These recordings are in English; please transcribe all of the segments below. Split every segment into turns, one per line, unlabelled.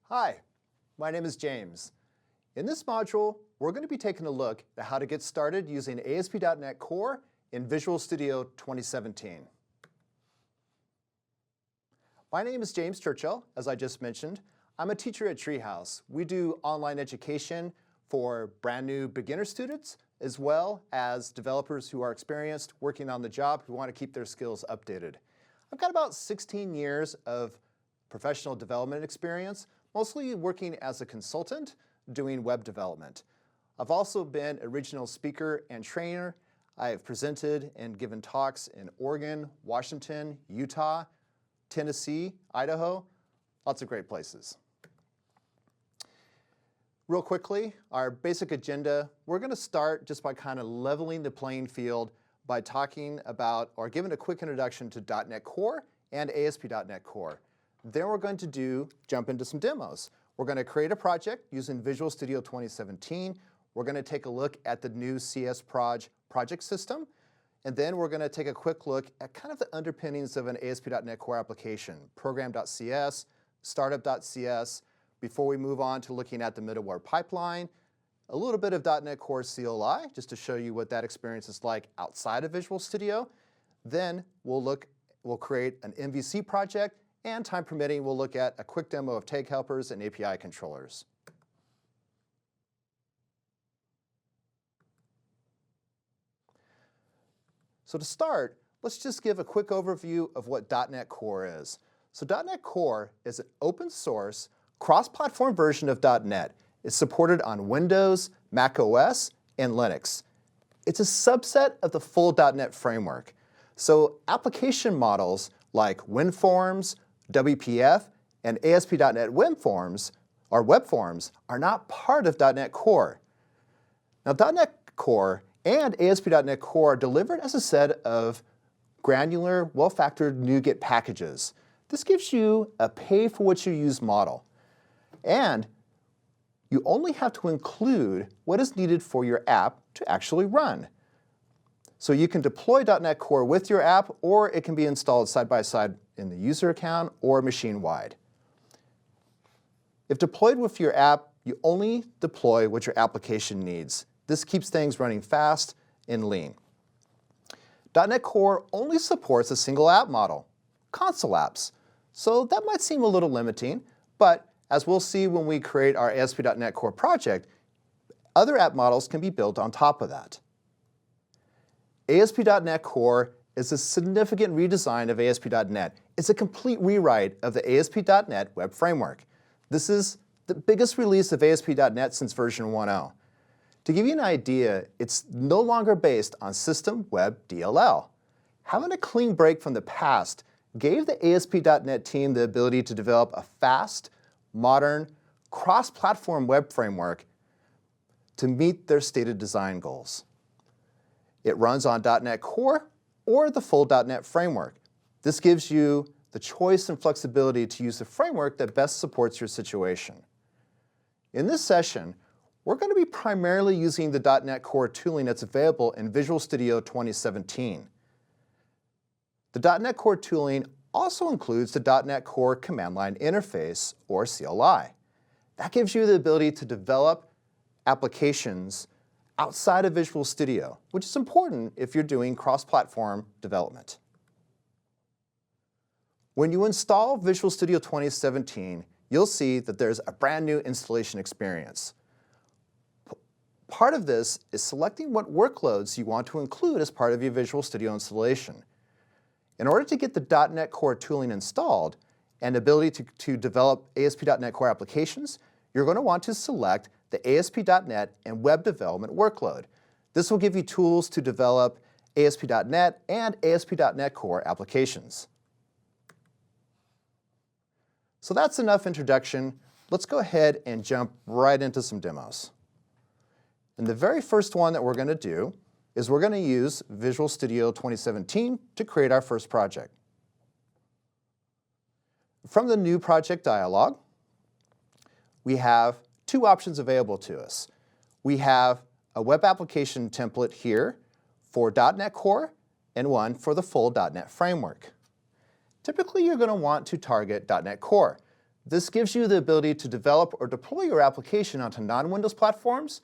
Hi, my name is James. In this module, we're going to be taking a look at how to get started using ASP.NET Core in Visual Studio 2017. My name is James Churchill, as I just mentioned. I'm a teacher at Treehouse. We do online education for brand new beginner students, as well as developers who are experienced working on the job who want to keep their skills updated. I've got about 16 years of professional development experience, mostly working as a consultant doing web development. I've also been a regional speaker and trainer. I have presented and given talks in Oregon, Washington, Utah, Tennessee, Idaho, lots of great places. Real quickly, our basic agenda, we're going to start just by kind of leveling the playing field by talking about or giving a quick introduction to .NET Core and ASP.NET Core. Then we're going to jump into some demos. We're going to create a project using Visual Studio 2017. We're going to take a look at the new CS project system. And then we're going to take a quick look at kind of the underpinnings of an ASP.NET Core application, program.cs, startup.cs, before we move on to looking at the middleware pipeline, a little bit of .NET Core CLI, just to show you what that experience is like outside of Visual Studio. Then we'll create an MVC project, and time permitting, we'll look at a quick demo of tag helpers and API controllers. So to start, let's just give a quick overview of what .NET Core is. So .NET Core is an open source, cross-platform version of .NET. It's supported on Windows, Mac OS, and Linux. It's a subset of the full .NET framework. So application models like WinForms, WPF, and ASP.NET Web Forms are not part of .NET Core. Now .NET Core and ASP.NET Core are delivered as a set of granular, well-factored NuGet packages. This gives you a pay-for-what-you-use model. And you only have to include what is needed for your app to actually run. So you can deploy .NET Core with your app, or it can be installed side by side in the user account or machine-wide. If deployed with your app, you only deploy what your application needs. This keeps things running fast and lean. .NET Core only supports a single app model, console apps. So that might seem a little limiting, but as we'll see when we create our ASP.NET Core project, other app models can be built on top of that. ASP.NET Core is a significant redesign of ASP.NET. It's a complete rewrite of the ASP.NET Web Framework. This is the biggest release of ASP.NET since version 1.0. To give you an idea, it's no longer based on System Web DLL. Having a clean break from the past gave the ASP.NET team the ability to develop a fast, modern, cross-platform web framework to meet their stated design goals. It runs on .NET Core or the full .NET framework. This gives you the choice and flexibility to use the framework that best supports your situation. In this session, we're going to be primarily using the .NET Core tooling that's available in Visual Studio 2017. The .NET Core tooling also includes the .NET Core Command Line Interface, or CLI. That gives you the ability to develop applications outside of Visual Studio, which is important if you're doing cross-platform development. When you install Visual Studio 2017, you'll see that there's a brand new installation experience. Part of this is selecting what workloads you want to include as part of your Visual Studio installation. In order to get the .NET Core tooling installed and ability to develop ASP.NET Core applications, you're going to want to select the ASP.NET and web development workload. This will give you tools to develop ASP.NET and ASP.NET Core applications. So that's enough introduction. Let's go ahead and jump right into some demos. And the very first one that we're going to do is we're going to use Visual Studio 2017 to create our first project. From the New Project dialog, we have two options available to us. We have a web application template here for .NET Core and one for the full .NET framework. Typically, you're going to want to target .NET Core. This gives you the ability to develop or deploy your application onto non-Windows platforms,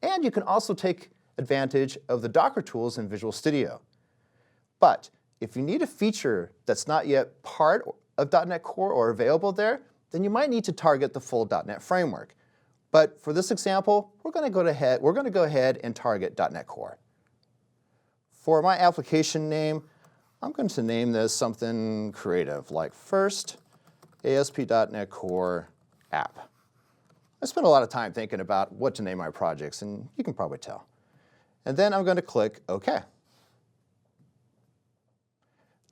and you can also take advantage of the Docker tools in Visual Studio. But if you need a feature that's not yet part of .NET Core or available there, then you might need to target the full .NET framework. But for this example, we're going to go ahead and target .NET Core. For my application name, I'm going to name this something creative, like First ASP.NET Core App. I spent a lot of time thinking about what to name my projects, and you can probably tell. And then I'm going to click OK.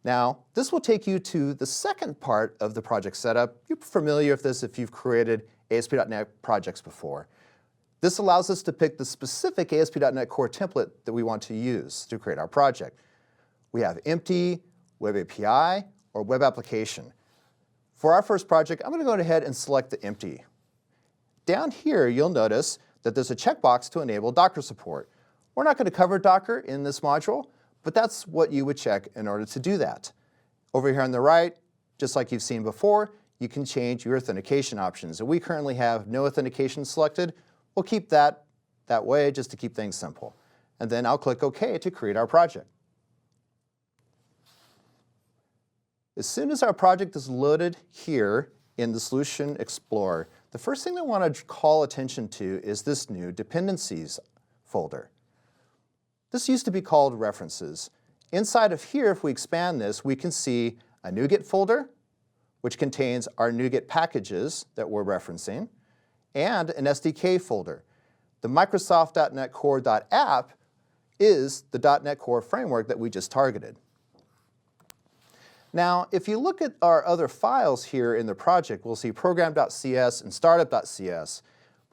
Now, this will take you to the second part of the project setup. You're familiar with this if you've created ASP.NET projects before. This allows us to pick the specific ASP.NET Core template that we want to use to create our project. We have empty, web API, or web application. For our first project, I'm going to go ahead and select the empty. Down here, you'll notice that there's a checkbox to enable Docker support. We're not going to cover Docker in this module, but that's what you would check in order to do that. Over here on the right, just like you've seen before, you can change your authentication options. And we currently have no authentication selected. We'll keep that way just to keep things simple. And then I'll click OK to create our project. As soon as our project is loaded here in the Solution Explorer, the first thing I want to call attention to is this new Dependencies folder. This used to be called References. Inside of here, if we expand this, we can see a NuGet folder, which contains our NuGet packages that we're referencing, and an SDK folder. The Microsoft.NET Core.app is the .NET Core framework that we just targeted. Now, if you look at our other files here in the project, we'll see program.cs and startup.cs.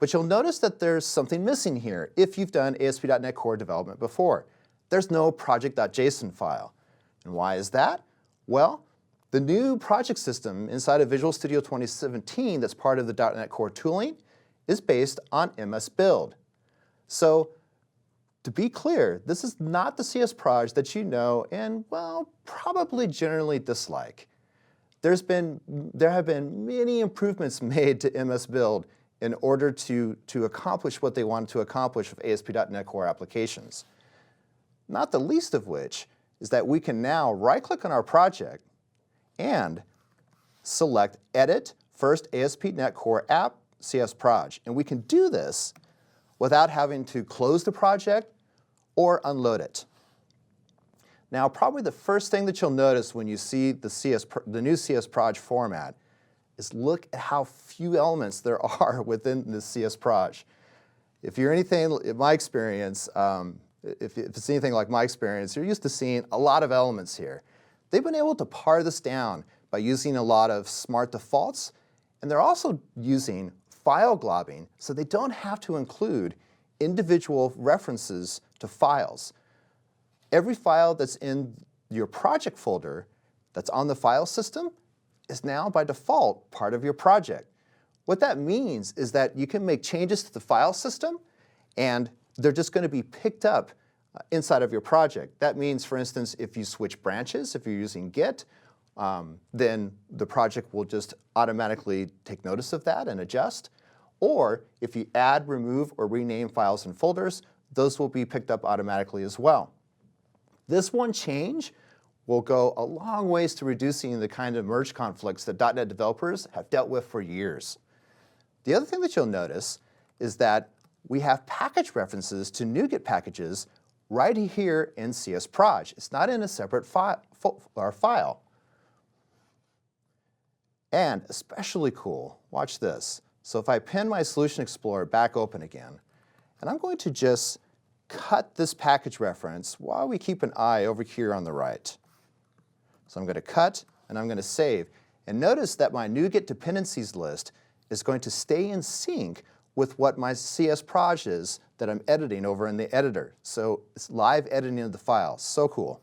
But you'll notice that there's something missing here if you've done ASP.NET Core development before. There's no project.json file. And why is that? Well, the new project system inside of Visual Studio 2017 that's part of the .NET Core tooling is based on MS Build. So to be clear, this is not the CS proj that you know and, well, probably generally dislike. There have been many improvements made to MS Build in order to accomplish what they wanted to accomplish with ASP.NET Core applications. Not the least of which is that we can now right-click on our project and select Edit First ASP.NET Core App CS Proj. And we can do this without having to close the project or unload it. Now, probably the first thing that you'll notice when you see the new CS Proj format is look at how few elements there are within the CS Proj. If you're anything, in my experience, if it's anything like my experience, you're used to seeing a lot of elements here. They've been able to pare this down by using a lot of smart defaults, and they're also using file globbing, so they don't have to include individual references to files. Every file that's in your project folder that's on the file system is now by default part of your project. What that means is that you can make changes to the file system and they're just going to be picked up inside of your project. That means, for instance, if you switch branches, if you're using Git, then the project will just automatically take notice of that and adjust. Or if you add, remove, or rename files and folders, those will be picked up automatically as well. This one change will go a long ways to reducing the kind of merge conflicts that .NET developers have dealt with for years. The other thing that you'll notice is that we have package references to NuGet packages right here in CS Proj. It's not in a separate file. And especially cool, watch this. So if I pin my Solution Explorer back open again, and I'm going to just cut this package reference while we keep an eye over here on the right. So I'm going to cut and I'm going to save. And notice that my NuGet dependencies list is going to stay in sync with what my CS Proj is that I'm editing over in the editor. So it's live editing of the file. So cool.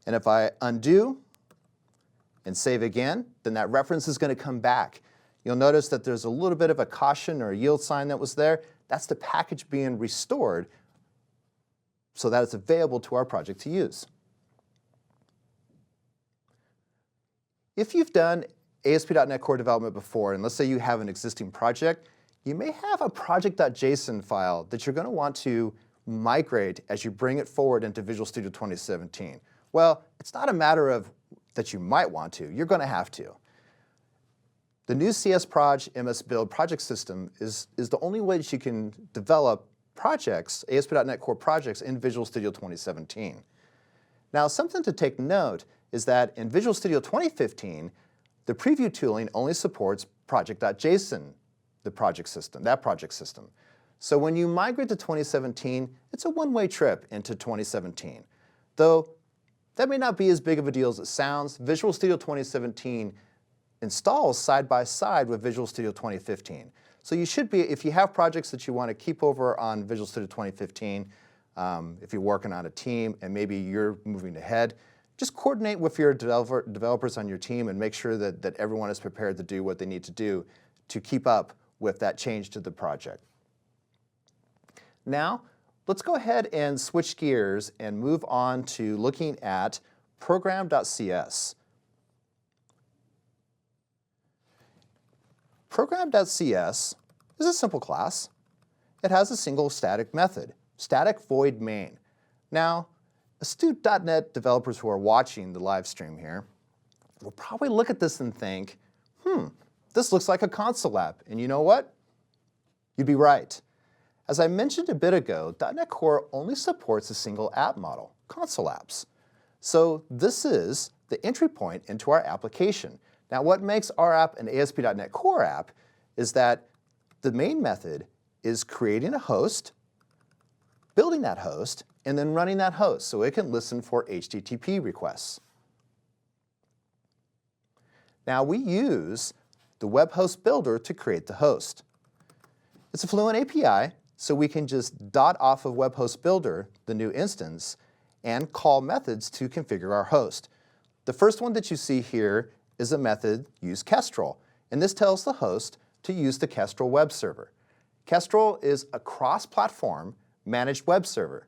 And if I undo and save again, then that reference is going to come back. You'll notice that there's a little bit of a caution or a yield sign that was there. That's the package being restored so that it's available to our project to use. If you've done ASP.NET Core development before, and let's say you have an existing project, you may have a project.json file that you're going to want to migrate as you bring it forward into Visual Studio 2017. Well, it's not a matter of that you might want to, you're going to have to. The new CSproj MS Build project system is the only way that you can develop projects, ASP.NET Core projects, in Visual Studio 2017. Now, something to take note is that in Visual Studio 2015, the preview tooling only supports project.json, that project system. So when you migrate to 2017, it's a one-way trip into 2017. Though that may not be as big of a deal as it sounds, Visual Studio 2017 installs side by side with Visual Studio 2015. So you should be, if you have projects that you want to keep over on Visual Studio 2015, if you're working on a team and maybe you're moving ahead, just coordinate with your developers on your team and make sure that everyone is prepared to do what they need to do to keep up with that change to the project. Now, let's go ahead and switch gears and move on to looking at program.cs. Program.cs is a simple class. It has a single static method, static void main. Now, astute .NET developers who are watching the live stream here will probably look at this and think, this looks like a console app. And you know what? You'd be right. As I mentioned a bit ago, .NET Core only supports a single app model, console apps. So this is the entry point into our application. Now, what makes our app an ASP.NET Core app is that the main method is creating a host, building that host, and then running that host so it can listen for HTTP requests. Now, we use the web host builder to create the host. It's a Fluent API, so we can just dot off of web host builder, the new instance, and call methods to configure our host. The first one that you see here is a method use Kestrel, and this tells the host to use the Kestrel web server. Kestrel is a cross-platform managed web server.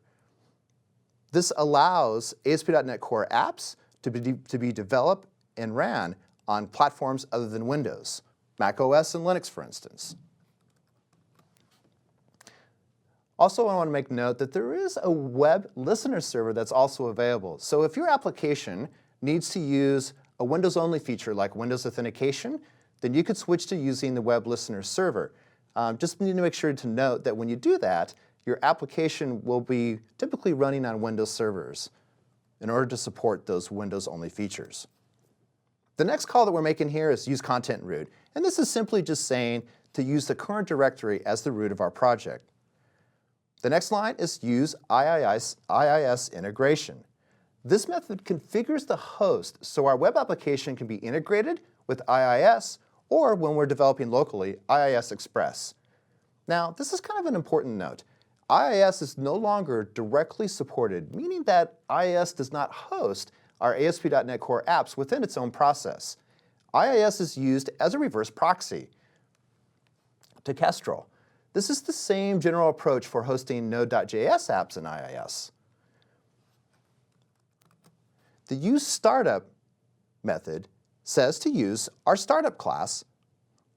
This allows ASP.NET Core apps to be developed and ran on platforms other than Windows, Mac OS and Linux, for instance. Also, I want to make note that there is a web listener server that's also available. So if your application needs to use a Windows-only feature like Windows Authentication, then you could switch to using the web listener server. Just need to make sure to note that when you do that, your application will be typically running on Windows servers in order to support those Windows-only features. The next call that we're making here is use content root, and this is simply just saying to use the current directory as the root of our project. The next line is use IIS integration. This method configures the host so our web application can be integrated with IIS, or when we're developing locally, IIS Express. Now, this is kind of an important note. IIS is no longer directly supported, meaning that IIS does not host our ASP.NET Core apps within its own process. IIS is used as a reverse proxy to Kestrel. This is the same general approach for hosting Node.js apps in IIS. The use startup method says to use our startup class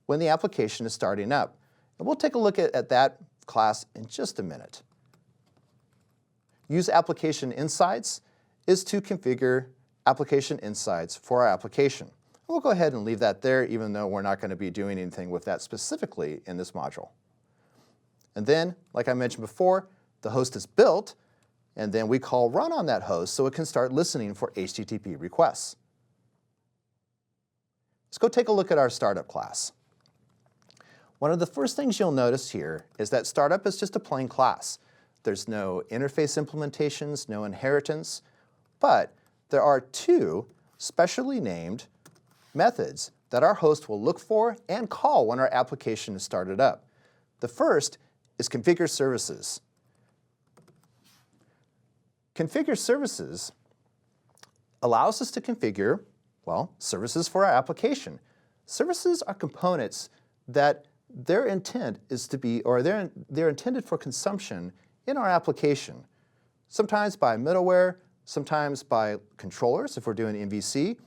when the application is starting up. And we'll take a look at that class in just a minute. Use application insights is to configure application insights for our application. We'll go ahead and leave that there, even though we're not going to be doing anything with that specifically in this module. And then, like I mentioned before, the host is built, and then we call run on that host so it can start listening for HTTP requests. Let's go take a look at our startup class. One of the first things you'll notice here is that startup is just a plain class. There's no interface implementations, no inheritance, but there are two specially named methods that our host will look for and call when our application is started up. The first is configure services. Configure services allows us to configure, well, services for our application. Services are components that their intent is to be, or they're intended for consumption in our application, sometimes by middleware, sometimes by controllers if we're doing MVC,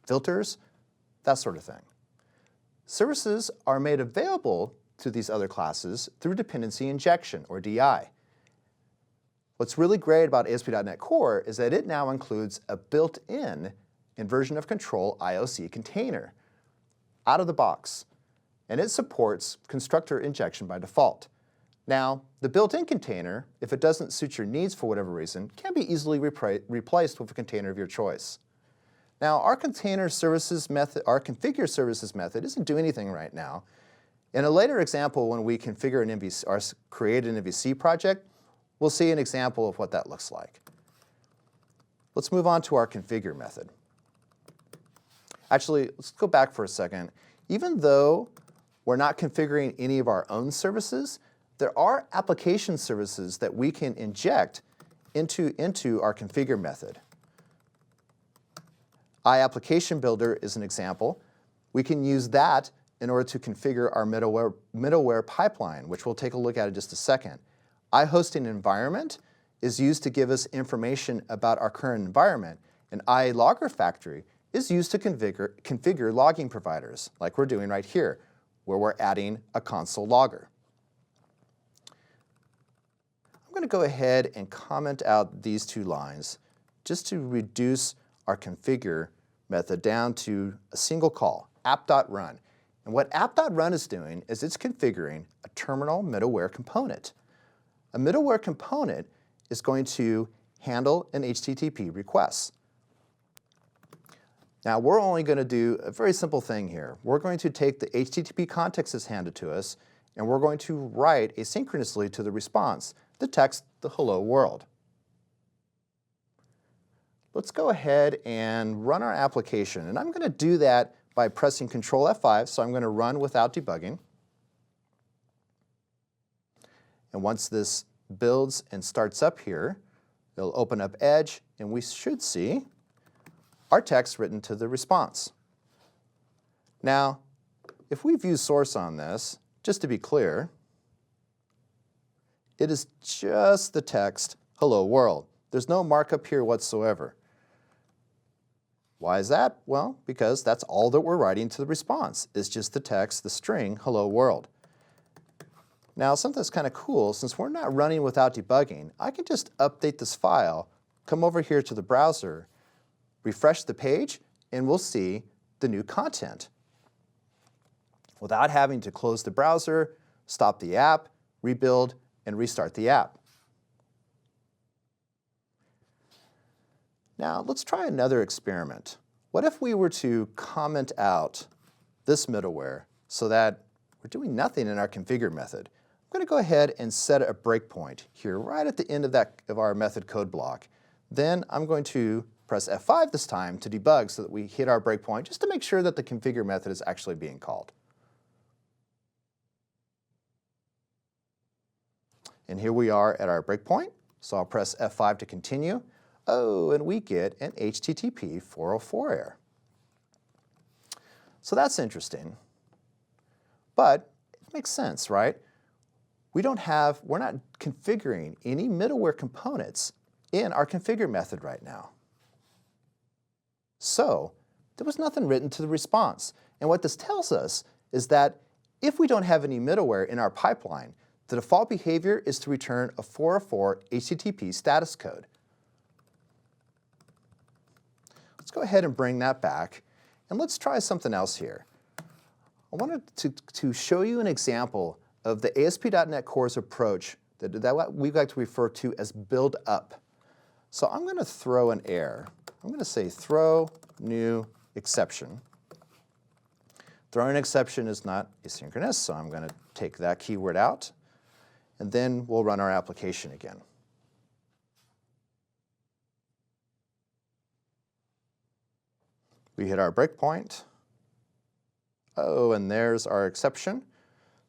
filters, that sort of thing. Services are made available to these other classes through dependency injection, or DI. What's really great about ASP.NET Core is that it now includes a built-in inversion of control IOC container out of the box, and it supports constructor injection by default. Now, the built-in container, if it doesn't suit your needs for whatever reason, can be easily replaced with a container of your choice. Now, our configure services method isn't doing anything right now. In a later example, when we configure an MVC or create an MVC project, we'll see an example of what that looks like. Let's move on to our configure method. Actually, let's go back for a second. Even though we're not configuring any of our own services, there are application services that we can inject into our configure method. iApplication Builder is an example. We can use that in order to configure our middleware pipeline, which we'll take a look at in just a second. iHosting Environment is used to give us information about our current environment, and iLogger Factory is used to configure logging providers, like we're doing right here, where we're adding a console logger. I'm going to go ahead and comment out these two lines just to reduce our configure method down to a single call, app.run. And what app.run is doing is it's configuring a terminal middleware component. A middleware component is going to handle an HTTP request. Now, we're only going to do a very simple thing here. We're going to take the HTTP context that's handed to us, and we're going to write asynchronously to the response the text, the hello world. Let's go ahead and run our application. And I'm going to do that by pressing Control F5, so I'm going to run without debugging. And once this builds and starts up here, it'll open up Edge, and we should see our text written to the response. Now, if we view source on this, just to be clear, it is just the text, hello world. There's no markup here whatsoever. Why is that? Well, because that's all that we're writing to the response, is just the text, the string, hello world. Now, something that's kind of cool, since we're not running without debugging, I can just update this file, come over here to the browser, refresh the page, and we'll see the new content without having to close the browser, stop the app, rebuild, and restart the app. Now, let's try another experiment. What if we were to comment out this middleware so that we're doing nothing in our configure method? I'm going to go ahead and set a breakpoint here right at the end of our method code block. Then I'm going to press F5 this time to debug so that we hit our breakpoint just to make sure that the configure method is actually being called. And here we are at our breakpoint, so I'll press F5 to continue. Oh, and we get an HTTP 404 error. So that's interesting, but it makes sense, right? We're not configuring any middleware components in our configure method right now. So there was nothing written to the response. And what this tells us is that if we don't have any middleware in our pipeline, the default behavior is to return a 404 HTTP status code. Let's go ahead and bring that back, and let's try something else here. I wanted to show you an example of the ASP.NET Core's approach that we like to refer to as build up. So I'm going to throw an error. I'm going to say throw new exception. Throwing an exception is not asynchronous, so I'm going to take that keyword out, and then we'll run our application again. We hit our breakpoint. Oh, and there's our exception.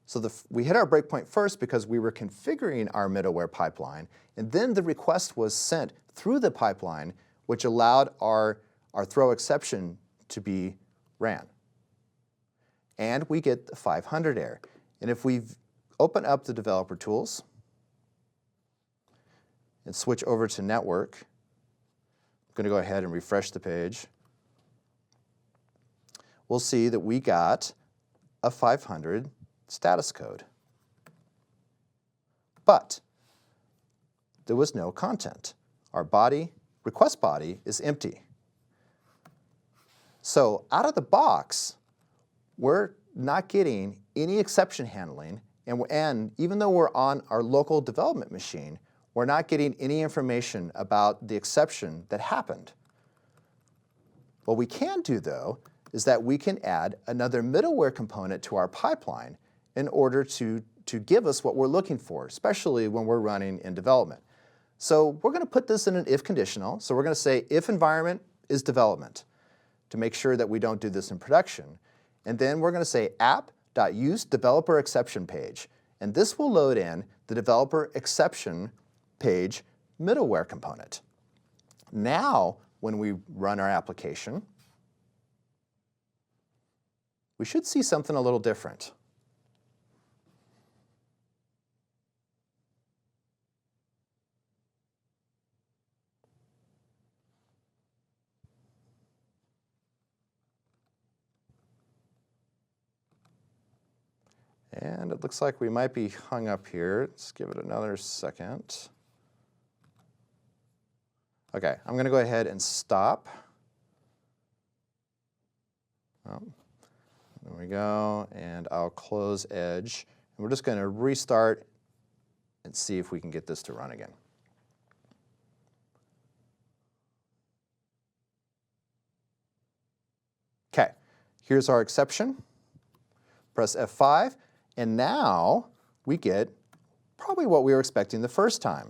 So we hit our breakpoint first because we were configuring our middleware pipeline, and then the request was sent through the pipeline, which allowed our throw exception to be ran. And we get the 500 error. And if we open up the developer tools and switch over to network, I'm going to go ahead and refresh the page. We'll see that we got a 500 status code. But there was no content. Our request body is empty. So out of the box, we're not getting any exception handling, and even though we're on our local development machine, we're not getting any information about the exception that happened. What we can do, though, is that we can add another middleware component to our pipeline in order to give us what we're looking for, especially when we're running in development. So we're going to put this in an if conditional. So we're going to say if environment is development to make sure that we don't do this in production. And then we're going to say app.useDeveloperException page. And this will load in the developer exception page middleware component. Now, when we run our application, we should see something a little different. And it looks like we might be hung up here. Let's give it another second. Okay, I'm going to go ahead and stop. Oh, there we go, and I'll close Edge. And we're just going to restart and see if we can get this to run again. Okay, here's our exception. Press F5, and now we get probably what we were expecting the first time.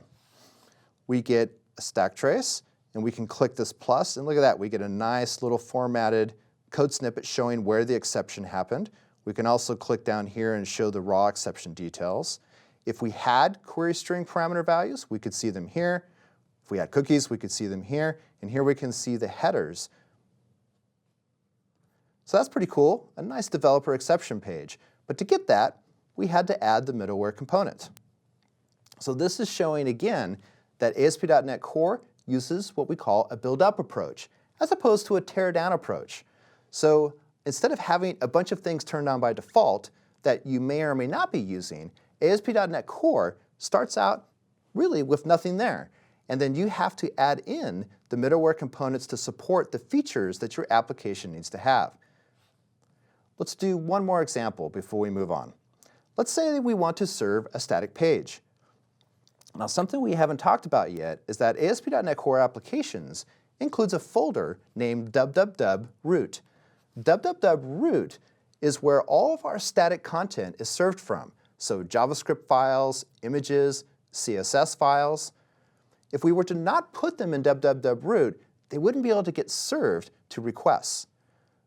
We get a stack trace, and we can click this plus, and look at that, we get a nice little formatted code snippet showing where the exception happened. We can also click down here and show the raw exception details. If we had query string parameter values, we could see them here. If we had cookies, we could see them here, and here we can see the headers. So that's pretty cool, a nice developer exception page. But to get that, we had to add the middleware component. So this is showing again that ASP.NET Core uses what we call a build-up approach, as opposed to a tear-down approach. So instead of having a bunch of things turned on by default that you may or may not be using, ASP.NET Core starts out really with nothing there. And then you have to add in the middleware components to support the features that your application needs to have. Let's do one more example before we move on. Let's say that we want to serve a static page. Now, something we haven't talked about yet is that ASP.NET Core Applications includes a folder named www.root. www.root is where all of our static content is served from. So JavaScript files, images, CSS files. If we were to not put them in www.root, they wouldn't be able to get served to requests.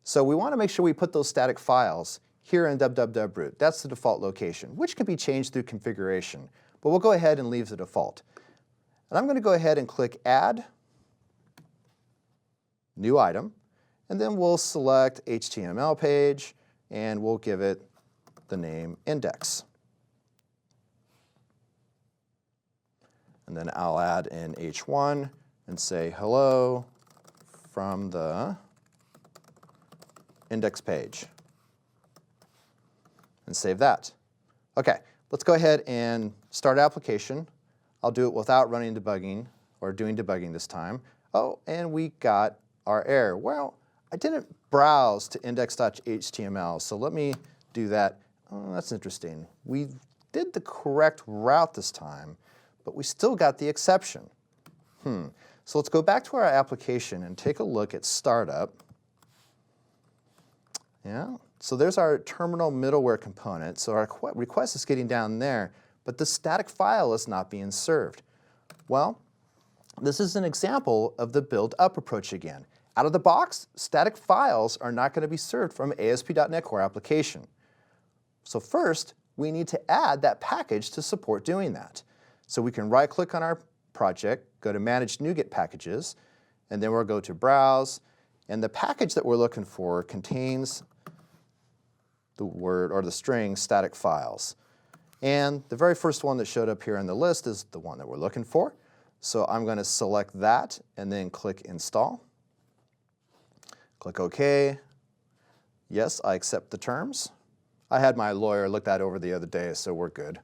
So we want to make sure we put those static files here in www.root. That's the default location, which can be changed through configuration. But we'll go ahead and leave the default. And I'm going to go ahead and click Add, New Item, and then we'll select HTML page, and we'll give it the name Index. And then I'll add in H1 and say hello from the index page. And save that. Okay, let's go ahead and start application. I'll do it without running debugging or doing debugging this time. Oh, and we got our error. Well, I didn't browse to index.html, so let me do that. Oh, that's interesting. We did the correct route this time, but we still got the exception. So let's go back to our application and take a look at startup. Yeah, so there's our terminal middleware component. So our request is getting down there, but the static file is not being served. Well, this is an example of the build-up approach again. Out of the box, static files are not going to be served from ASP.NET Core application. So first, we need to add that package to support doing that. So we can right-click on our project, go to Manage NuGet Packages, and then we'll go to Browse. And the package that we're looking for contains the word or the string static files. And the very first one that showed up here on the list is the one that we're looking for. So I'm going to select that and then click Install. Click OK. Yes, I accept the terms. I had my lawyer look that over the other day, so we're good.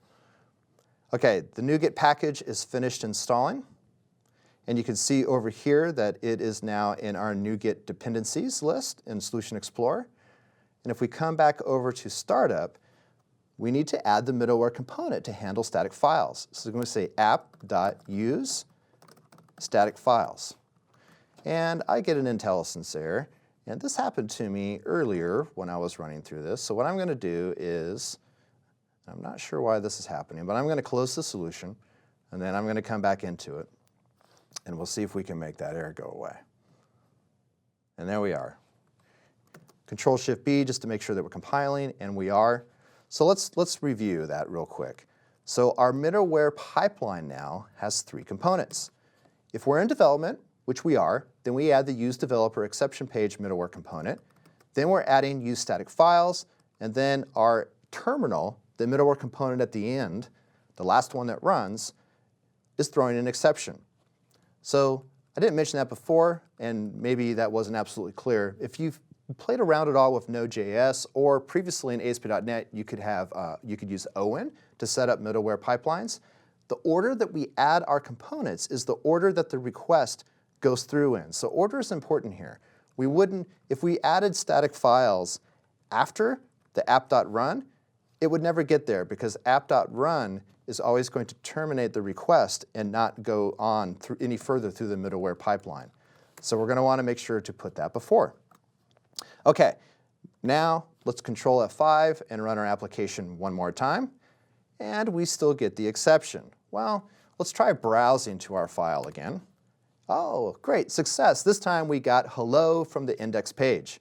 Okay, the NuGet package is finished installing. And you can see over here that it is now in our NuGet dependencies list in Solution Explorer. And if we come back over to Startup, we need to add the middleware component to handle static files. So we're going to say app.use static files. And I get an IntelliSense error. And this happened to me earlier when I was running through this. So what I'm going to do is, I'm not sure why this is happening, but I'm going to close the solution, and then I'm going to come back into it. And we'll see if we can make that error go away. And there we are. Control-Shift-B just to make sure that we're compiling, and we are. So let's review that real quick. So our middleware pipeline now has 3 components. If we're in development, which we are, then we add the use developer exception page middleware component. Then we're adding use static files, and then our terminal, the middleware component at the end, the last one that runs, is throwing an exception. So I didn't mention that before, and maybe that wasn't absolutely clear. If you've played around at all with Node.js, or previously in ASP.NET, you could use Owen to set up middleware pipelines. The order that we add our components is the order that the request goes through in. So order is important here. We wouldn't, if we added static files after the app.run, it would never get there because app.run is always going to terminate the request and not go on any further through the middleware pipeline. So we're going to want to make sure to put that before. Okay, now let's Control F5 and run our application one more time. And we still get the exception. Well, let's try browsing to our file again. Oh, great, success. This time we got hello from the index page.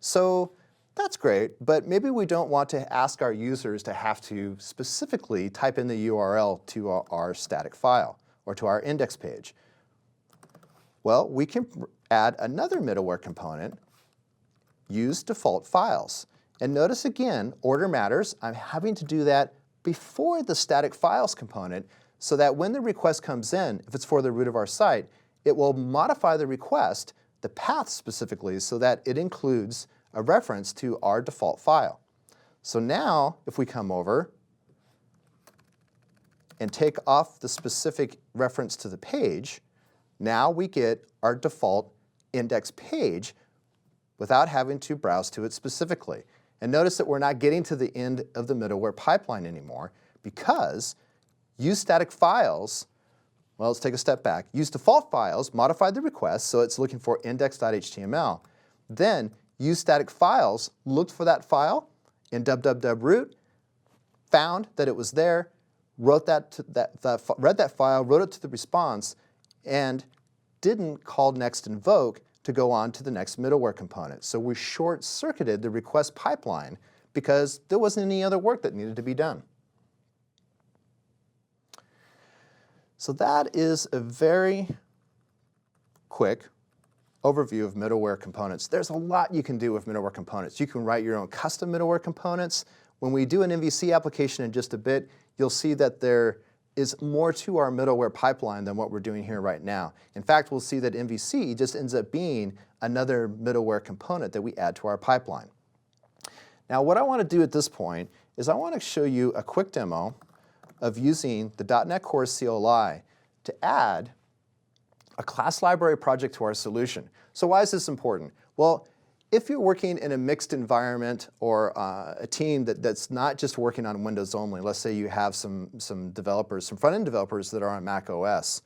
So that's great, but maybe we don't want to ask our users to have to specifically type in the URL to our static file or to our index page. Well, we can add another middleware component, use default files. And notice again, order matters. I'm having to do that before the static files component so that when the request comes in, if it's for the root of our site, it will modify the request, the path specifically, so that it includes a reference to our default file. So now, if we come over and take off the specific reference to the page, now we get our default index page without having to browse to it specifically. And notice that we're not getting to the end of the middleware pipeline anymore because use static files, well, let's take a step back. Use default files, modified the request, so it's looking for index.html. Then use static files, looked for that file in www.root, found that it was there, read that file, wrote it to the response, and didn't call next invoke to go on to the next middleware component. So we short-circuited the request pipeline because there wasn't any other work that needed to be done. So that is a very quick overview of middleware components. There's a lot you can do with middleware components. You can write your own custom middleware components. When we do an MVC application in just a bit, you'll see that there is more to our middleware pipeline than what we're doing here right now. In fact, we'll see that MVC just ends up being another middleware component that we add to our pipeline. Now, what I want to do at this point is I want to show you a quick demo of using the .NET Core CLI to add a class library project to our solution. So why is this important? Well, if you're working in a mixed environment or a team that's not just working on Windows only, let's say you have some developers, some front-end developers that are on Mac OS,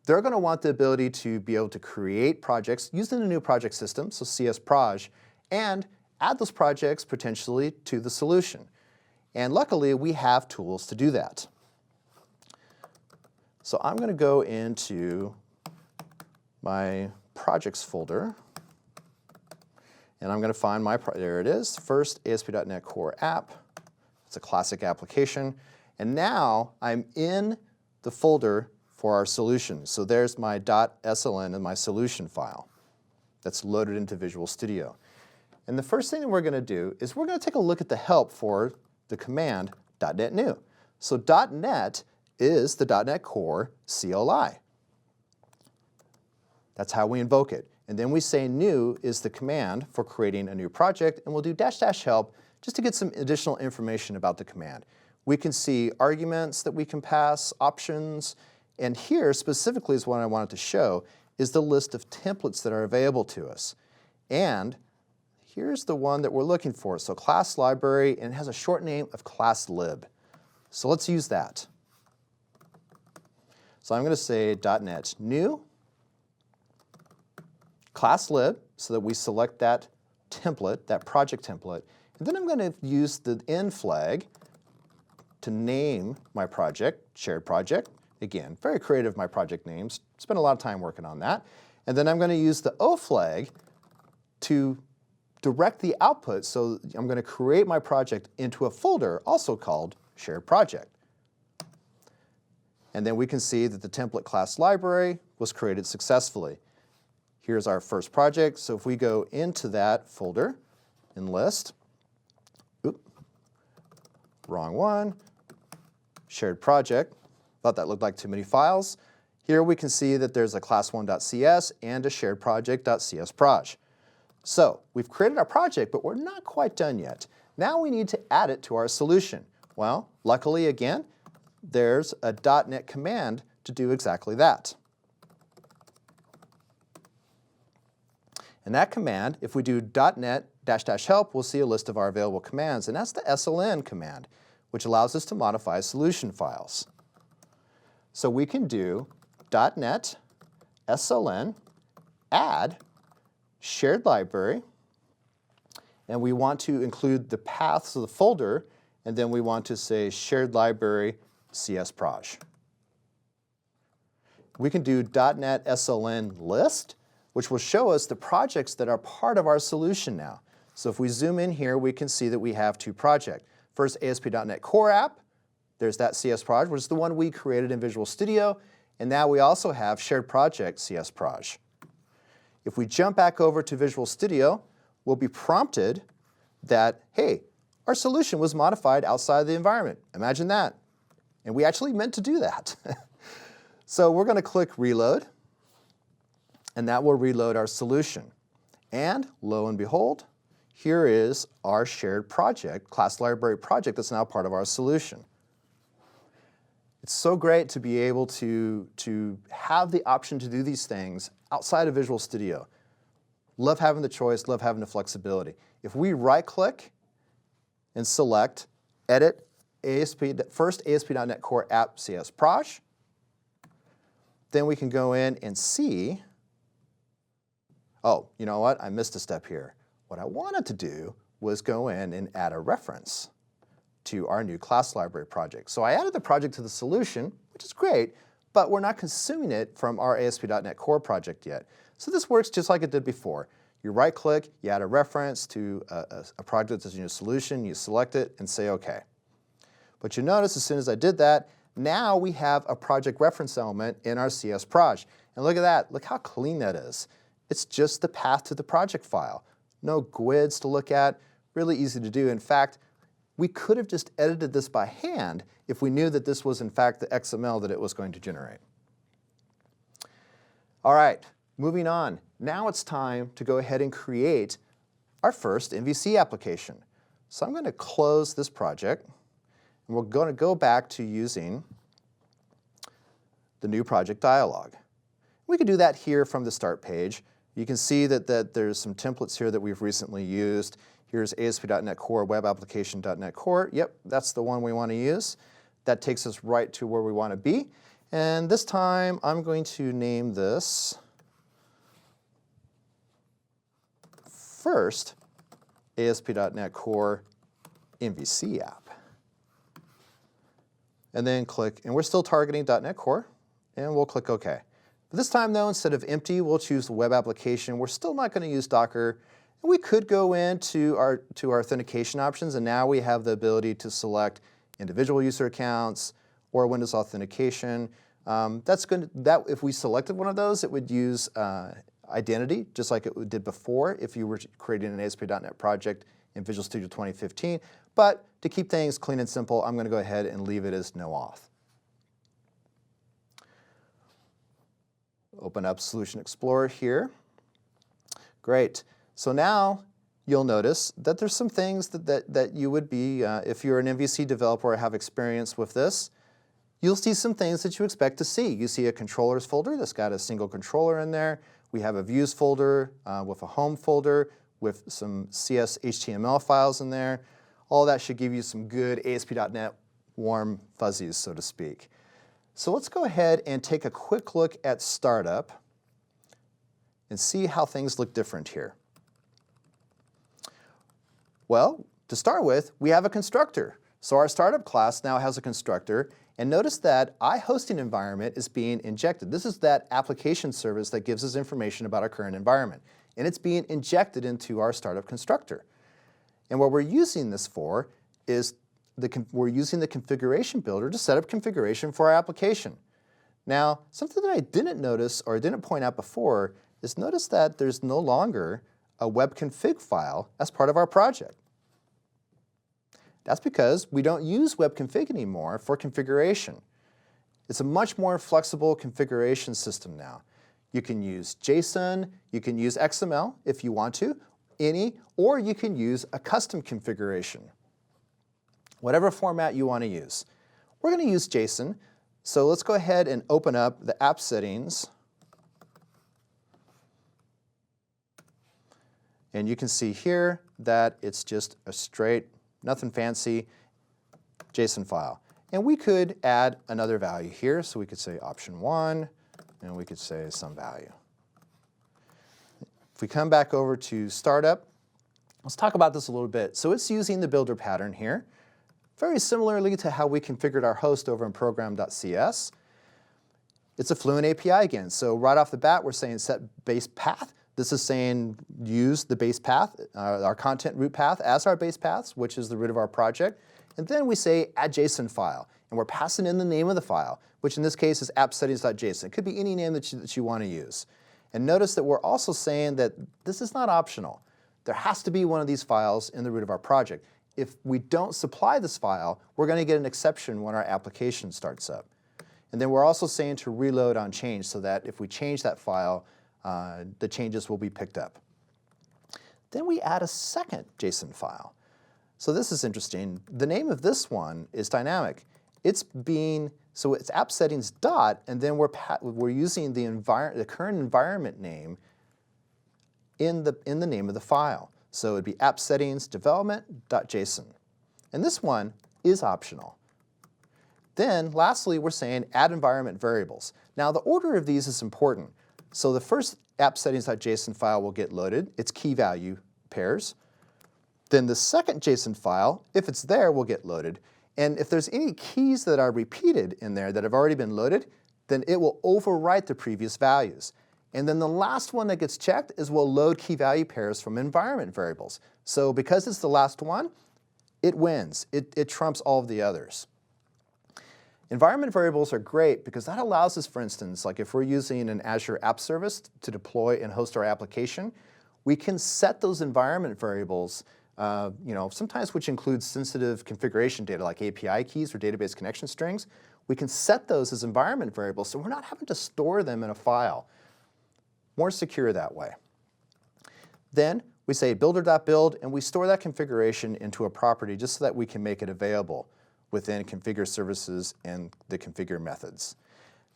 they're going to want the ability to be able to create projects using a new project system, so CS Proj, and add those projects potentially to the solution. And luckily, we have tools to do that. So I'm going to go into my projects folder, and I'm going to find my, there it is, first ASP.NET Core app. It's a classic application. And now I'm in the folder for our solution. So there's my .sln and my solution file that's loaded into Visual Studio. And the first thing that we're going to do is we're going to take a look at the help for the command .NET New. So .NET is the .NET Core CLI. That's how we invoke it. And then we say new is the command for creating a new project, and we'll do --help just to get some additional information about the command. We can see arguments that we can pass, options, and here specifically is what I wanted to show is the list of templates that are available to us. And here's the one that we're looking for. So class library, and it has a short name of class lib. So let's use that. So I'm going to say .NET new class lib so that we select that template, that project template. And then I'm going to use the N flag to name my project, shared project. Again, very creative, my project names. Spent a lot of time working on that. And then I'm going to use the O flag to direct the output. So I'm going to create my project into a folder also called shared project. And then we can see that the template class library was created successfully. Here's our first project. So if we go into that folder and list, wrong one, shared project, thought that looked like too many files. Here we can see that there's a class1.cs and a shared project.csproj. So we've created our project, but we're not quite done yet. Now we need to add it to our solution. Well, luckily again, there's a .NET command to do exactly that. And that command, if we do .NET --help, we'll see a list of our available commands, and that's the sln command, which allows us to modify solution files. So we can do .NET sln add shared library, and we want to include the paths of the folder, and then we want to say shared library csproj. We can do .NET sln list, which will show us the projects that are part of our solution now. So if we zoom in here, we can see that we have two projects. First, ASP.NET Core app. There's that csproj, which is the one we created in Visual Studio. And now we also have shared project csproj. If we jump back over to Visual Studio, we'll be prompted that, hey, our solution was modified outside of the environment. Imagine that. And we actually meant to do that. So we're going to click Reload, and that will reload our solution. And lo and behold, here is our shared project, class library project that's now part of our solution. It's so great to be able to have the option to do these things outside of Visual Studio. Love having the choice, love having the flexibility. If we right-click and select Edit first ASP.NET Core app csproj, then we can go in and see, oh, you know what? I missed a step here. What I wanted to do was go in and add a reference to our new class library project. So I added the project to the solution, which is great, but we're not consuming it from our ASP.NET Core project yet. So this works just like it did before. You right-click, you add a reference to a project that's in your solution, you select it, and say OK. But you notice as soon as I did that, now we have a project reference element in our csproj. And look at that. Look how clean that is. It's just the path to the project file. No GUIDs to look at. Really easy to do. In fact, we could have just edited this by hand if we knew that this was in fact the XML that it was going to generate. All right, moving on. Now it's time to go ahead and create our first MVC application. So I'm going to close this project, and we're going to go back to using the new project dialog. We can do that here from the start page. You can see that there's some templates here that we've recently used. Here's ASP.NET Core, Web Application.NET Core. Yep, that's the one we want to use. That takes us right to where we want to be. And this time, I'm going to name this first ASP.NET Core MVC app. And then click, and we're still targeting .NET Core, and we'll click OK. But this time, though, instead of empty, we'll choose the web application. We're still not going to use Docker. We could go into our authentication options, and now we have the ability to select individual user accounts or Windows authentication. If we selected one of those, it would use identity, just like it did before if you were creating an ASP.NET project in Visual Studio 2015. But to keep things clean and simple, I'm going to go ahead and leave it as no auth. Open up Solution Explorer here. Great. So now you'll notice that there's some things that you would be, if you're an MVC developer or have experience with this, you'll see some things that you expect to see. You see a controllers folder that's got a single controller in there. We have a views folder with a home folder with some CS HTML files in there. All that should give you some good ASP.NET warm fuzzies, so to speak. So let's go ahead and take a quick look at startup and see how things look different here. Well, to start with, we have a constructor. So our startup class now has a constructor, and notice that iHosting environment is being injected. This is that application service that gives us information about our current environment, and it's being injected into our startup constructor. And what we're using this for is we're using the configuration builder to set up configuration for our application. Now, something that I didn't notice or didn't point out before is notice that there's no longer a web config file as part of our project. That's because we don't use web config anymore for configuration. It's a much more flexible configuration system now. You can use JSON, you can use XML if you want to, or you can use a custom configuration. Whatever format you want to use. We're going to use JSON, so let's go ahead and open up the app settings. And you can see here that it's just a straight, nothing fancy, JSON file. And we could add another value here, so we could say option 1, and we could say some value. If we come back over to startup, let's talk about this a little bit. So it's using the builder pattern here, very similarly to how we configured our host over in program.cs. It's a Fluent API again. So right off the bat, we're saying set base path. This is saying use the base path, our content root path as our base paths, which is the root of our project. And then we say add JSON file. And we're passing in the name of the file, which in this case is appsettings.json. It could be any name that you want to use. And notice that we're also saying that this is not optional. There has to be one of these files in the root of our project. If we don't supply this file, we're going to get an exception when our application starts up. And then we're also saying to reload on change so that if we change that file, the changes will be picked up. Then we add a second JSON file. So this is interesting. The name of this one is dynamic. So it's app settings dot, and then we're using the current environment name in the name of the file. So it'd be app settings development.json. And this one is optional. Then lastly, we're saying add environment variables. Now the order of these is important. So the first app settings.json file will get loaded, its key value pairs. Then the second JSON file, if it's there, will get loaded. And if there's any keys that are repeated in there that have already been loaded, then it will overwrite the previous values. And then the last one that gets checked is we'll load key value pairs from environment variables. So because it's the last one, it wins. It trumps all of the others. Environment variables are great because that allows us, for instance, like if we're using an Azure App Service to deploy and host our application, we can set those environment variables, sometimes which includes sensitive configuration data like API keys or database connection strings. We can set those as environment variables so we're not having to store them in a file. More secure that way. Then we say builder.build, and we store that configuration into a property just so that we can make it available within configure services and the configure methods.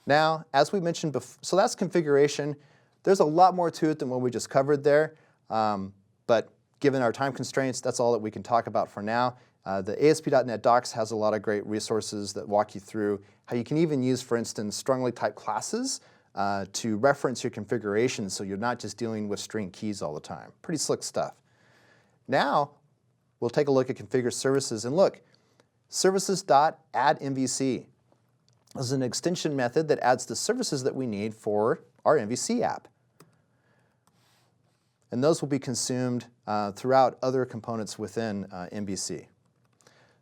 Now, as we mentioned before, so that's configuration. There's a lot more to it than what we just covered there, but given our time constraints, that's all that we can talk about for now. The ASP.NET Docs has a lot of great resources that walk you through how you can even use, for instance, strongly typed classes to reference your configuration so you're not just dealing with string keys all the time. Pretty slick stuff. Now, we'll take a look at configure services, and look, services.addMVC. This is an extension method that adds the services that we need for our MVC app. And those will be consumed throughout other components within MVC.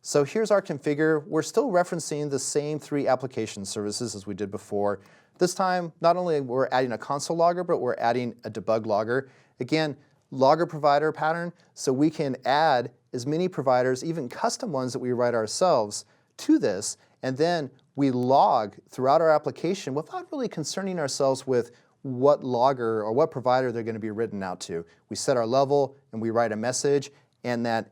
So here's our configure. We're still referencing the same 3 application services as we did before. This time, not only we're adding a console logger, but we're adding a debug logger. Again, logger provider pattern, so we can add as many providers, even custom ones that we write ourselves, to this, and then we log throughout our application without really concerning ourselves with what logger or what provider they're going to be written out to. We set our level and we write a message, and that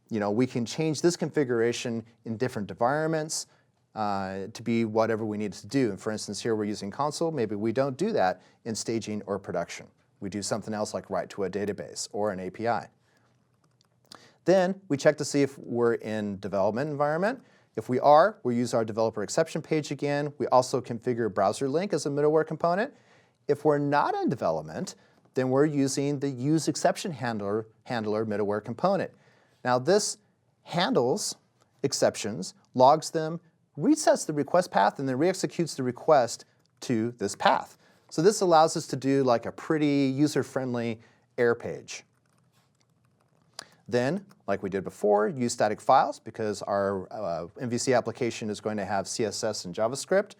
we can change this configuration in different environments to be whatever we need to do. And for instance, here we're using console. Maybe we don't do that in staging or production. We do something else like write to a database or an API. Then we check to see if we're in development environment. If we are, we use our developer exception page again. We also configure browser link as a middleware component. If we're not in development, then we're using the use exception handler middleware component. Now this handles exceptions, logs them, resets the request path, and then re-executes the request to this path. So this allows us to do like a pretty user-friendly error page. Then, like we did before, use static files because our MVC application is going to have CSS and JavaScript.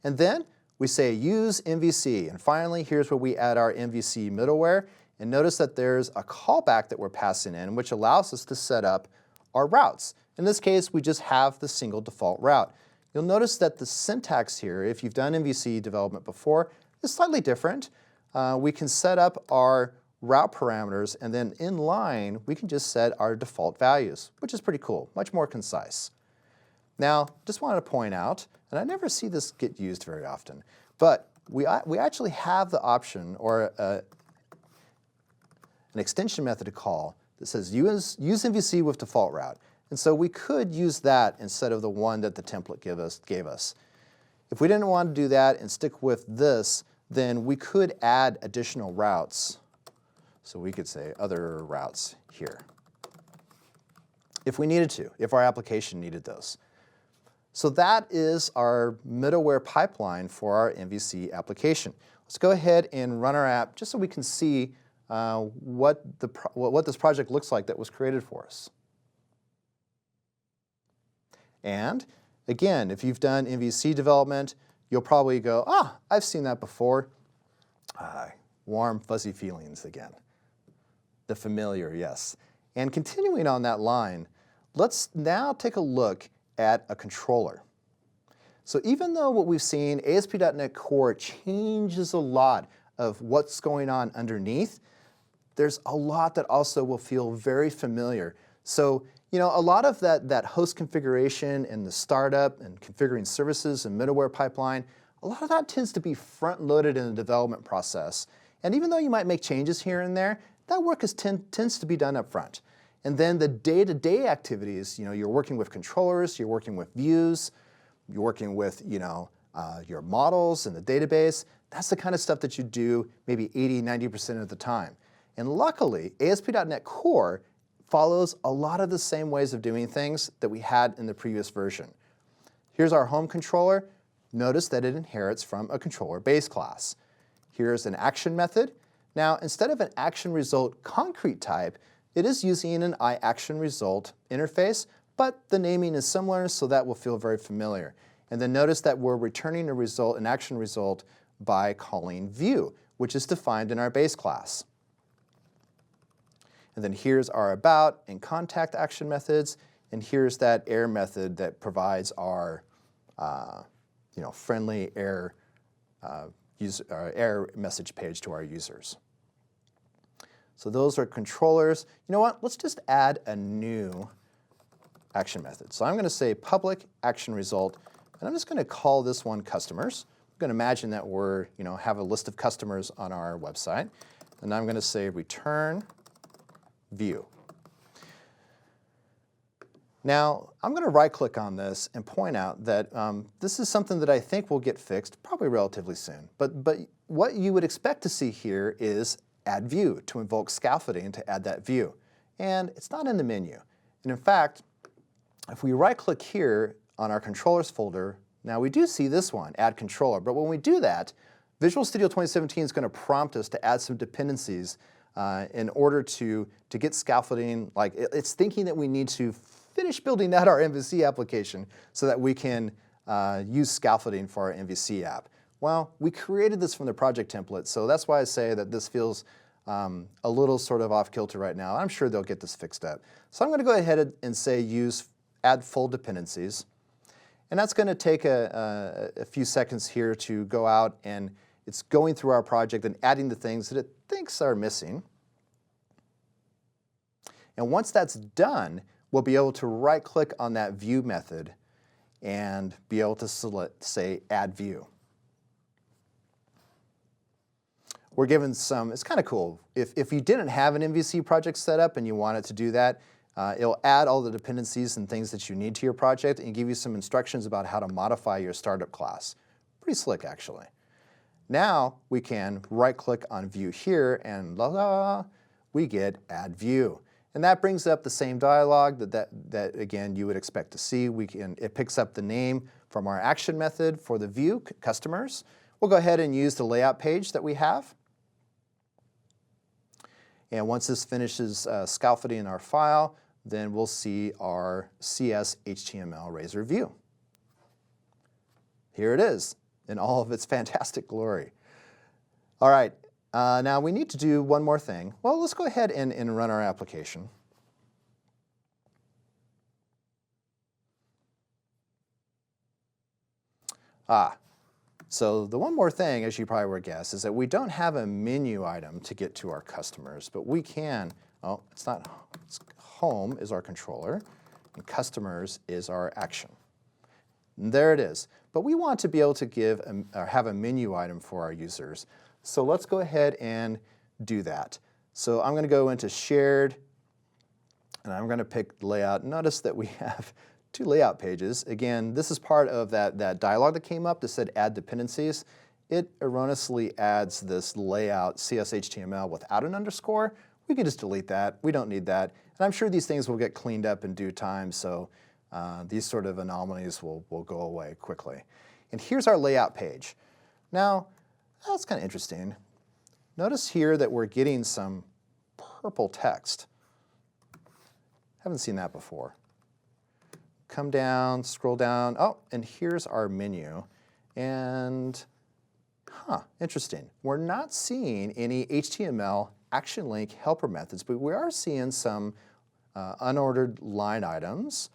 And then we say use MVC. And finally, here's where we add our MVC middleware. And notice that there's a callback that we're passing in, which allows us to set up our routes. In this case, we just have the single default route. You'll notice that the syntax here, if you've done MVC development before, is slightly different. We can set up our route parameters, and then in line, we can just set our default values, which is pretty cool, much more concise. Now, just wanted to point out, and I never see this get used very often, but we actually have the option or an extension method to call that says use MVC with default route. And so we could use that instead of the one that the template gave us. If we didn't want to do that and stick with this, then we could add additional routes. So we could say other routes here, if we needed to, if our application needed those. So that is our middleware pipeline for our MVC application. Let's go ahead and run our app just so we can see what this project looks like that was created for us. And again, if you've done MVC development, you'll probably go, I've seen that before. Warm, fuzzy feelings again. The familiar, yes. And continuing on that line, let's now take a look at a controller. So even though what we've seen, ASP.NET Core changes a lot of what's going on underneath, there's a lot that also will feel very familiar. So a lot of that host configuration and the startup and configuring services and middleware pipeline, a lot of that tends to be front-loaded in the development process. And even though you might make changes here and there, that work tends to be done up front. And then the day-to-day activities, you're working with controllers, you're working with views, you're working with your models and the database. That's the kind of stuff that you do maybe 80–90% of the time. And luckily, ASP.NET Core follows a lot of the same ways of doing things that we had in the previous version. Here's our home controller. Notice that it inherits from a controller base class. Here's an action method. Now, instead of an action result concrete type, it is using an iActionResult interface, but the naming is similar, so that will feel very familiar. And then notice that we're returning a result, an action result, by calling view, which is defined in our base class. And then here's our about and contact action methods, and here's that error method that provides our friendly error message page to our users. So those are controllers. You know what? Let's just add a new action method. So I'm going to say public action result, and I'm just going to call this one customers. I'm going to imagine that we're have a list of customers on our website, and I'm going to say return view. Now, I'm going to right-click on this and point out that this is something that I think will get fixed probably relatively soon. But what you would expect to see here is add view, to invoke scaffolding to add that view. And it's not in the menu. And in fact, if we right-click here on our controllers folder, now we do see this one, add controller. But when we do that, Visual Studio 2017 is going to prompt us to add some dependencies in order to get scaffolding. Like it's thinking that we need to finish building out our MVC application so that we can use scaffolding for our MVC app. Well, we created this from the project template, so that's why I say that this feels a little sort of off kilter right now. I'm sure they'll get this fixed up. So I'm going to go ahead and say add full dependencies. And that's going to take a few seconds here to go out and It's going through our project and adding the things that it thinks are missing. And once that's done, we'll be able to right-click on that view method and be able to select, say, Add View. We're given some, it's kind of cool. If you didn't have an MVC project set up and you wanted to do that, it'll add all the dependencies and things that you need to your project and give you some instructions about how to modify your startup class. Pretty slick, actually. Now we can right-click on View here, and we get Add View. And that brings up the same dialog that again, you would expect to see. It picks up the name from our action method for the view, customers. We'll go ahead and use the layout page that we have. And once this finishes scaffolding our file, then we'll see our CS HTML Razor view. Here it is in all of its fantastic glory. All right, now we need to do one more thing. Well, let's go ahead and run our application. So the one more thing, as you probably would guess, is that we don't have a menu item to get to our customers, but we can, it's not, home is our controller, and customers is our action. And there it is. But we want to be able to give or have a menu item for our users. So let's go ahead and do that. So I'm going to go into Shared, and I'm going to pick Layout. Notice that we have two layout pages. Again, this is part of that dialog that came up that said Add Dependencies. It erroneously adds this layout CS_HTML without an underscore. We can just delete that. We don't need that. And I'm sure these things will get cleaned up in due time, so these sort of anomalies will go away quickly. And here's our layout page. Now, that's kind of interesting. Notice here that we're getting some purple text. Haven't seen that before. Come down, scroll down. Oh, and here's our menu. And, interesting. We're not seeing any HTML action link helper methods, but we are seeing some unordered line items.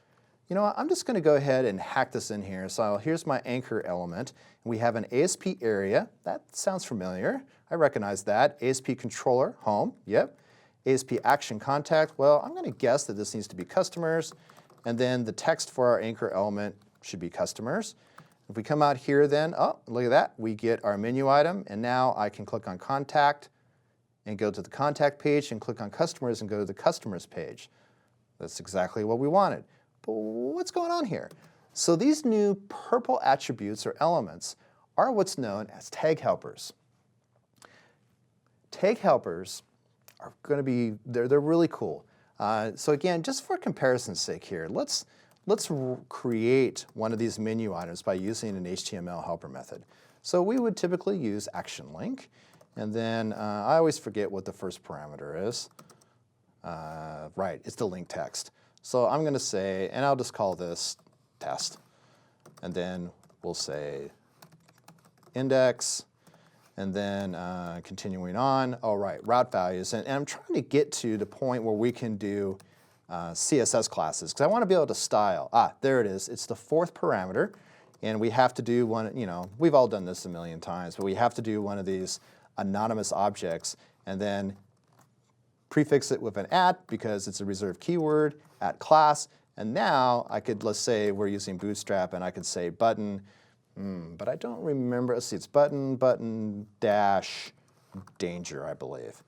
You know what, I'm just going to go ahead and hack this in here. So here's my anchor element. We have an ASP area. That sounds familiar. I recognize that. ASP controller, home, yep. ASP action contact, well, I'm going to guess that this needs to be customers. And then the text for our anchor element should be customers. If we come out here then, oh, look at that. We get our menu item, and now I can click on contact and go to the contact page and click on customers and go to the customers page. That's exactly what we wanted. But what's going on here? So these new purple attributes or elements are what's known as tag helpers. Tag helpers are going to be, they're really cool. So again, just for comparison's sake here, let's create one of these menu items by using an HTML helper method. So we would typically use action link, and then I always forget what the first parameter is. Right, it's the link text. So I'm going to say, and I'll just call this test, and then we'll say index, and then continuing on, all right, route values. And I'm trying to get to the point where we can do CSS classes, because I want to be able to style. There it is. It's the fourth parameter, and we have to do one, we've all done this a million times, but we have to do one of these anonymous objects, and then prefix it with an @ because it's a reserved keyword, @class, and now I could, let's say we're using Bootstrap, and I could say button, but I don't remember, let's see, it's button dash danger, I believe,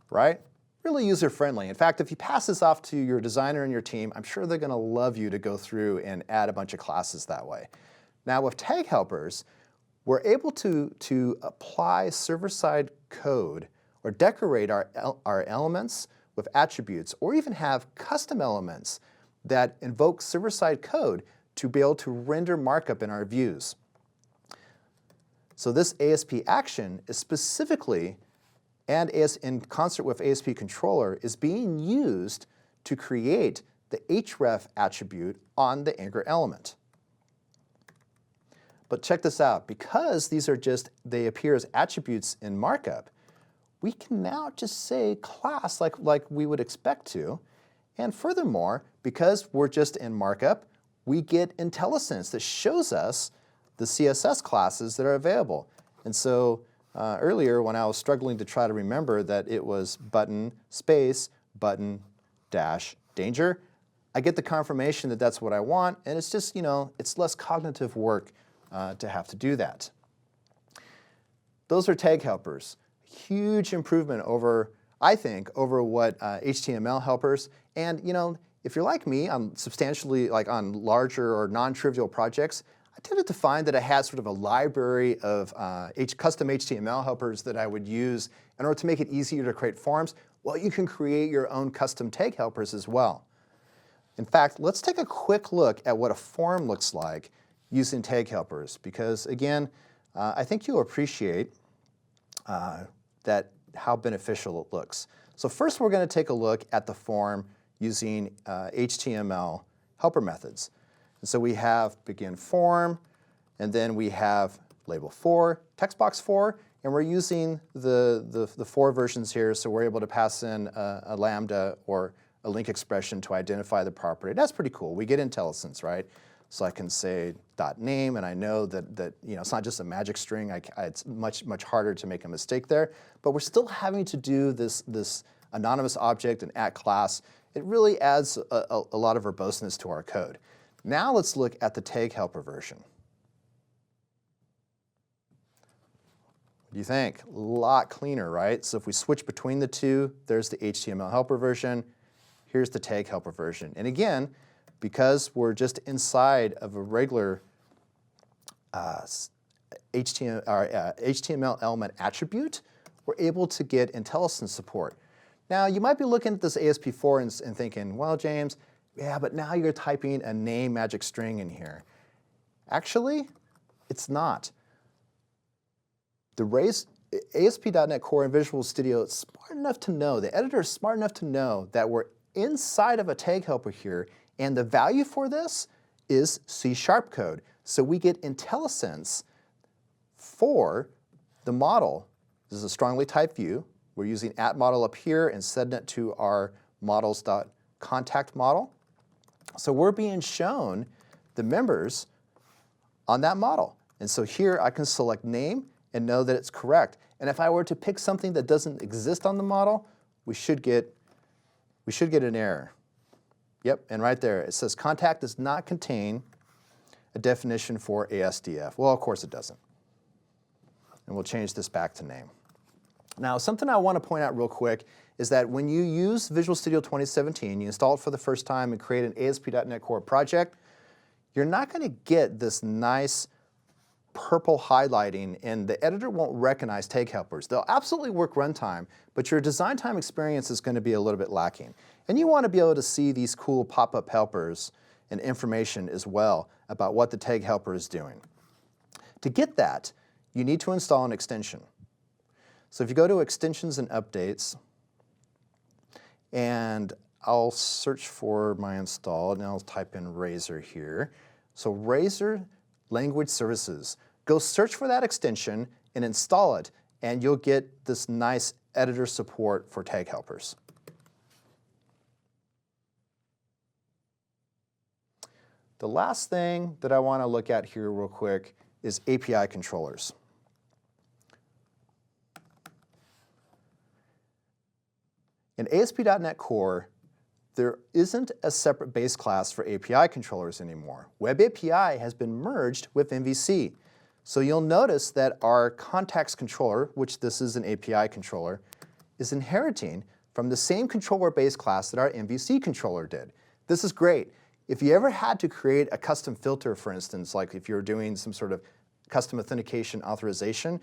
right? Really user-friendly. In fact, if you pass this off to your designer and your team, I'm sure they're going to love you to go through and add a bunch of classes that way. Now with tag helpers, we're able to apply server-side code or decorate our elements with attributes, or even have custom elements that invoke server-side code to be able to render markup in our views. So this ASP action is specifically, and in concert with ASP controller, is being used to create the href attribute on the anchor element. But check this out, because these are they appear as attributes in markup, we can now just say class like we would expect to. And furthermore, because we're just in markup, we get IntelliSense that shows us the CSS classes that are available. And so earlier when I was struggling to try to remember that it was button space button dash danger. I get the confirmation that that's what I want, and it's just, it's less cognitive work to have to do that. Those are tag helpers. Huge improvement over, I think, over what HTML helpers. And if you're like me, I'm substantially on larger or non-trivial projects, I tended to find that I had sort of a library of custom HTML helpers that I would use in order to make it easier to create forms. Well, you can create your own custom tag helpers as well. In fact, let's take a quick look at what a form looks like using tag helpers, because again, I think you'll appreciate how beneficial it looks. So first we're going to take a look at the form using HTML helper methods. And so we have begin form, and then we have label 4, text box 4, and we're using the 4 versions here, so we're able to pass in a lambda or a link expression to identify the property. That's pretty cool. We get IntelliSense, right? So I can say .name, and I know that it's not just a magic string. It's much harder to make a mistake there. But we're still having to do this anonymous object and @ class. It really adds a lot of verboseness to our code. Now let's look at the tag helper version. What do you think? A lot cleaner, right? So if we switch between the two, there's the HTML helper version. Here's the tag helper version. And again, because we're just inside of a regular HTML element attribute, we're able to get IntelliSense support. Now, you might be looking at this ASP4 and thinking, well, James, yeah, but now you're typing a name magic string in here. Actually, it's not. The ASP.NET Core and Visual Studio is smart enough to know, the editor is smart enough to know that we're inside of a tag helper here, and the value for this is C# code. So we get IntelliSense for the model. This is a strongly typed view. We're using @model up here and setting it to our models.contact model. So we're being shown the members on that model. And so here I can select name and know that it's correct. And if I were to pick something that doesn't exist on the model, we should get an error. Yep, and right there it says contact does not contain a definition for ASDF. Well, of course it doesn't. And we'll change this back to name. Now, something I want to point out real quick is that when you use Visual Studio 2017, you install it for the first time and create an ASP.NET Core project, you're not going to get this nice purple highlighting, and the editor won't recognize tag helpers. They'll absolutely work runtime, but your design time experience is going to be a little bit lacking. And you want to be able to see these cool pop-up helpers and information as well about what the tag helper is doing. To get that, you need to install an extension. So if you go to Extensions and Updates, and I'll search for my install, and I'll type in Razor here. So Razor Language Services. Go search for that extension and install it, and you'll get this nice editor support for tag helpers. The last thing that I want to look at here real quick is API controllers. In ASP.NET Core, there isn't a separate base class for API controllers anymore. Web API has been merged with MVC. So you'll notice that our contacts controller, which this is an API controller, is inheriting from the same controller base class that our MVC controller did. This is great. If you ever had to create a custom filter, for instance, like if you're doing some sort of custom authentication authorization,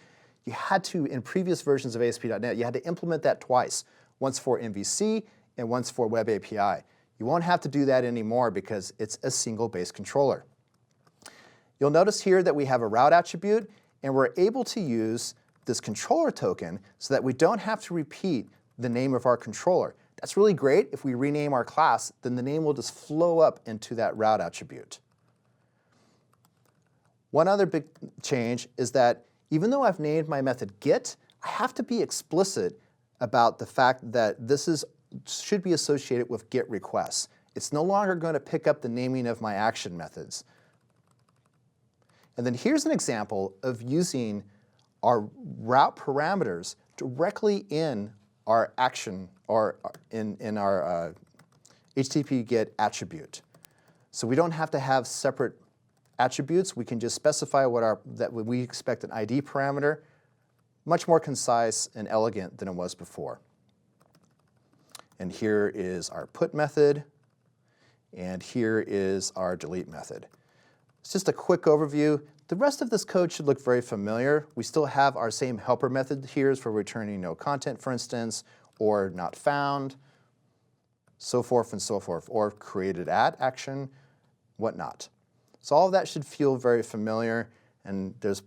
you had to, in previous versions of ASP.NET, you had to implement that twice. Once for MVC and once for Web API. You won't have to do that anymore because it's a single base controller. You'll notice here that we have a route attribute, and we're able to use this controller token so that we don't have to repeat the name of our controller. That's really great. If we rename our class, then the name will just flow up into that route attribute. One other big change is that even though I've named my method get, I have to be explicit about the fact that this should be associated with GET requests. It's no longer going to pick up the naming of my action methods. And then here's an example of using our route parameters directly in our action or in our HTTP GET attribute. So we don't have to have separate attributes. We can just specify that we expect an ID parameter, much more concise and elegant than it was before. And here is our put method, and here is our delete method. It's just a quick overview. The rest of this code should look very familiar. We still have our same helper method here for returning no content, for instance, or not found, so forth and so forth, or created at action, whatnot. So all of that should feel very familiar, and there's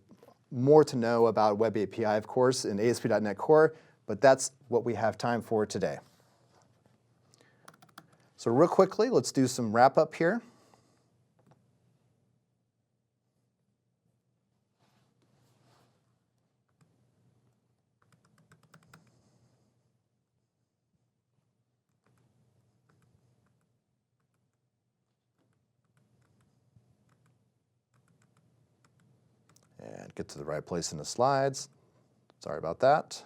more to know about Web API, of course, in ASP.NET Core, but that's what we have time for today. So real quickly, let's do some wrap up here. And get to the right place in the slides. Sorry about that.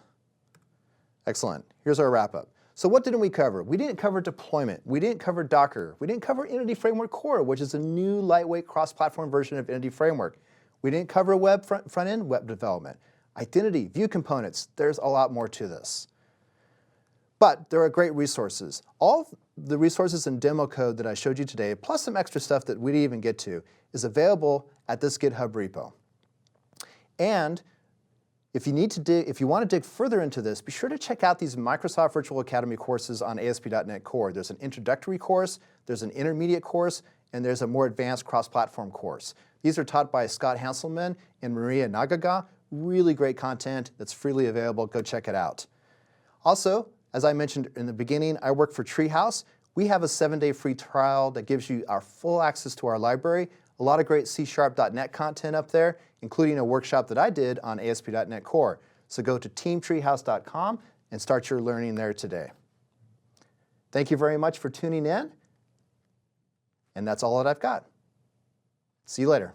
Excellent. Here's our wrap up. So what didn't we cover? We didn't cover deployment. We didn't cover Docker. We didn't cover Entity Framework Core, which is a new lightweight cross-platform version of Entity Framework. We didn't cover web front-end web development. Identity, view components, there's a lot more to this. But there are great resources. All the resources and demo code that I showed you today, plus some extra stuff that we didn't even get to, is available at this GitHub repo. And if you want to dig further into this, be sure to check out these Microsoft Virtual Academy courses on ASP.NET Core. There's an introductory course, there's an intermediate course, and there's a more advanced cross-platform course. These are taught by Scott Hanselman and Maria Nagaga. Really great content that's freely available. Go check it out. Also, as I mentioned in the beginning, I work for Treehouse. We have a 7-day free trial that gives you our full access to our library. A lot of great C#.NET content up there, including a workshop that I did on ASP.NET Core. So go to teamtreehouse.com and start your learning there today. Thank you very much for tuning in. And that's all that I've got. See you later.